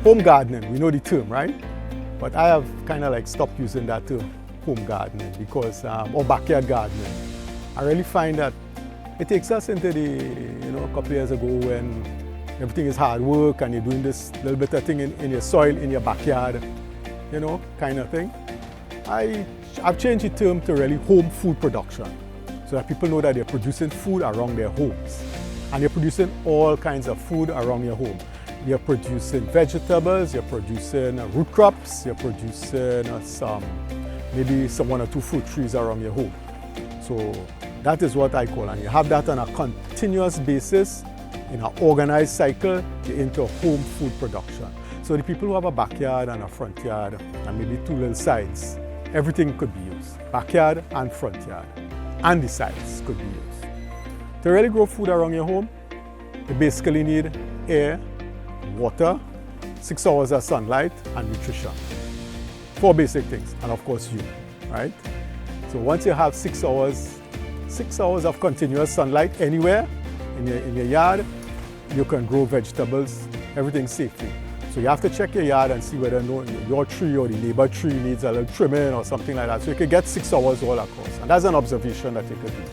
home gardening, we know the term, right? But I have kind of like stopped using that term, home gardening, because, or backyard gardening. I really find that it takes us into the, a couple of years ago when everything is hard work and you're doing this little bit of thing in your soil, in your backyard, kind of thing. I've changed the term to really home food production, so that people know that they're producing food around their homes. And you're producing all kinds of food around your home. You're producing vegetables, you're producing root crops, you're producing maybe some 1 or 2 fruit trees around your home. So that is what I call, and you have that on a continuous basis, in an organized cycle, you're into home food production. So the people who have a backyard and a front yard, and maybe 2 little sides, everything could be used. Backyard and front yard, and the sides could be used. To really grow food around your home, you basically need air, water, 6 hours of sunlight, and nutrition. 4 basic things, and of course you, right? So once you have 6 hours of continuous sunlight anywhere in your yard, you can grow vegetables, everything safely. So you have to check your yard and see whether your tree or the neighbor tree needs a little trimming or something like that. So you can get 6 hours all across, and that's an observation that you could do.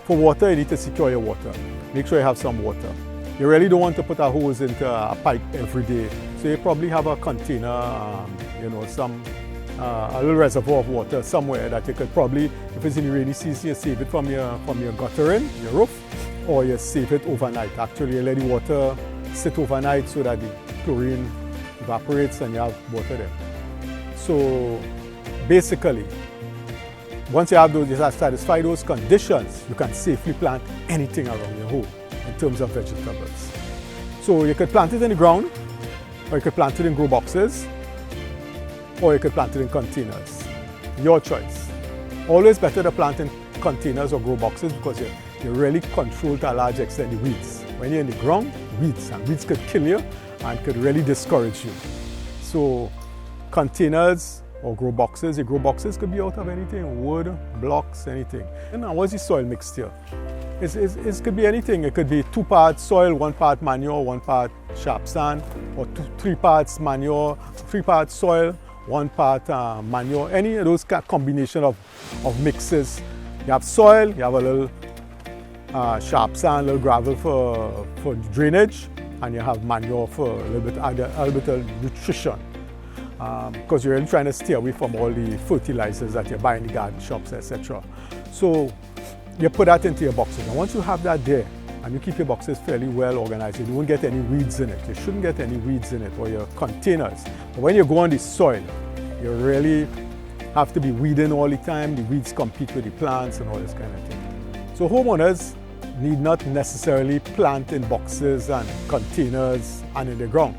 For water, you need to secure your water. Make sure you have some water. You really don't want to put a hose into a pipe every day. So you probably have a container, a little reservoir of water somewhere that you could probably, if it's in the rainy season, you save it from your guttering, your roof, or you save it overnight. Actually, you let the water sit overnight so that the chlorine evaporates and you have water there. So basically, once you have satisfied those conditions, you can safely plant anything around your home in terms of vegetables. So you could plant it in the ground, or you could plant it in grow boxes, or you could plant it in containers. Your choice. Always better to plant in containers or grow boxes because you really control to a large extent the weeds. When you're in the ground, weeds could kill you and could really discourage you. So containers or grow boxes. Your grow boxes could be out of anything, wood, blocks, anything. And now what's the soil mixture? It could be anything. It could be 2 parts soil, 1 part manure, 1 part sharp sand, or 3 parts manure, 3 parts soil, 1 part manure. Any of those combination of mixes. You have soil, you have a little sharp sand, a little gravel for drainage, and you have manure for a little bit of nutrition. Because you're really trying to stay away from all the fertilizers that you buy in the garden shops, etc. So you put that into your boxes, and once you have that there, and you keep your boxes fairly well organized, you won't get any weeds in it. You shouldn't get any weeds in it, or your containers. But when you go on the soil, you really have to be weeding all the time. The weeds compete with the plants and all this kind of thing. So homeowners need not necessarily plant in boxes and containers and in the ground.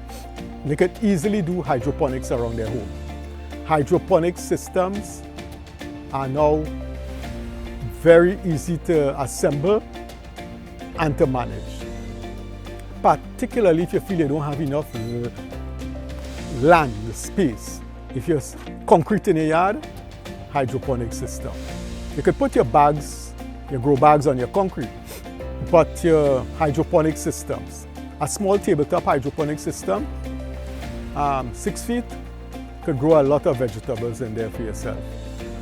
They could easily do hydroponics around their home. Hydroponic systems are now very easy to assemble and to manage. Particularly if you feel you don't have enough land, space. If you're concrete in your yard, hydroponic system. You could put your grow bags on your concrete, but your hydroponic systems. A small tabletop hydroponic system, 6 feet, could grow a lot of vegetables in there for yourself.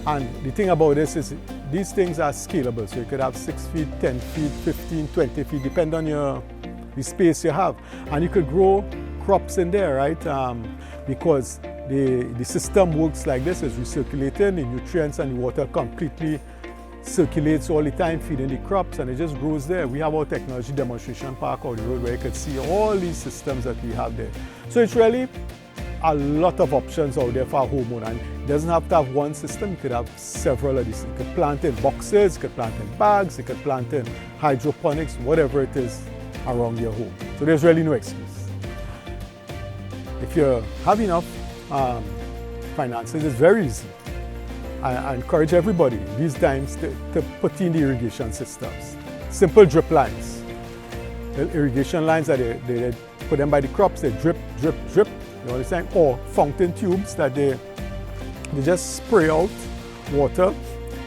And the thing about this is these things are scalable, so you could have 6 feet, 10 feet, 15, 20 feet, depending on the space you have. And you could grow crops in there, right? Because the system works like this, is recirculating, the nutrients and the water completely circulates all the time, feeding the crops, and it just grows there. We have our technology demonstration park on the road where you can see all these systems that we have there. So it's really a lot of options out there for a homeowner, and it doesn't have to have one system. You could have several of these. You could plant in boxes, you could plant in bags, you could plant in hydroponics, whatever it is around your home. So there's really no excuse. If you have enough finances, it's very easy. I encourage everybody these times to put in the irrigation systems. Simple drip lines. The irrigation lines that they put them by the crops, they drip, drip, drip. You understand? Or fountain tubes that they just spray out water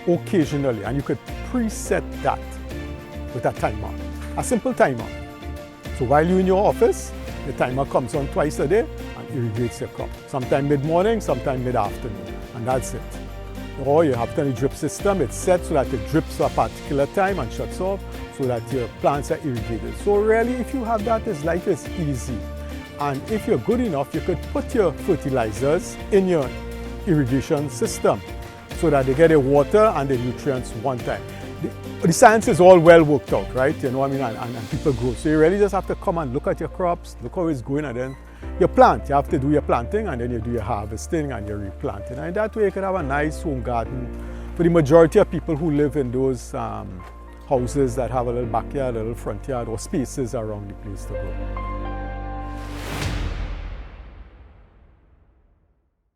occasionally, and you could preset that with a timer, a simple timer. So while you're in your office, the timer comes on twice a day, and irrigates your crop. Sometime mid-morning, sometime mid-afternoon, and that's it. Or you have a drip system, it's set so that it drips for a particular time and shuts off so that your plants are irrigated. So really, if you have that, life is easy. And if you're good enough, you could put your fertilizers in your irrigation system so that they get the water and the nutrients one time. The science is all well worked out, right? You know what I mean? And people grow. So you really just have to come and look at your crops, look how it's going, and then you plant. You have to do your planting, and then you do your harvesting and your replanting. And that way you can have a nice home garden. For the majority of people who live in those houses that have a little backyard, a little front yard, or spaces around the place to grow.